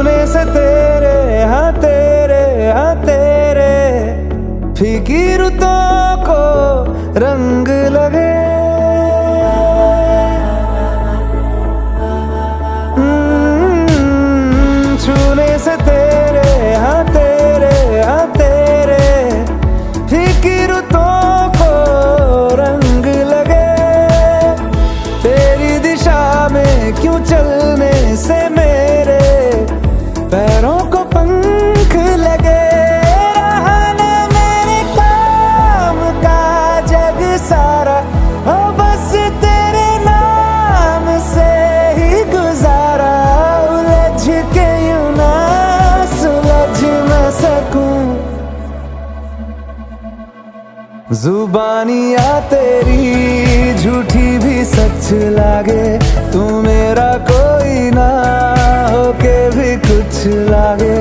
छूने से तेरे हाँ तेरे फीकी रुतों को रंग लगे। छूने से तेरे हाँ तेरे फीकी रुतों को रंग लगे। तेरी दिशा में क्यों चलने से मेरे पैरों को पंख लगे। रहा न मेरे काम का जग सारा, हो बस तेरे नाम से ही गुजारा। उलझ के यूं ना सुलझ न सकूं, जुबानियाँ तेरी झूठी भी सच लागे। तू मेरा कोई ना होके भी कुछ लागे।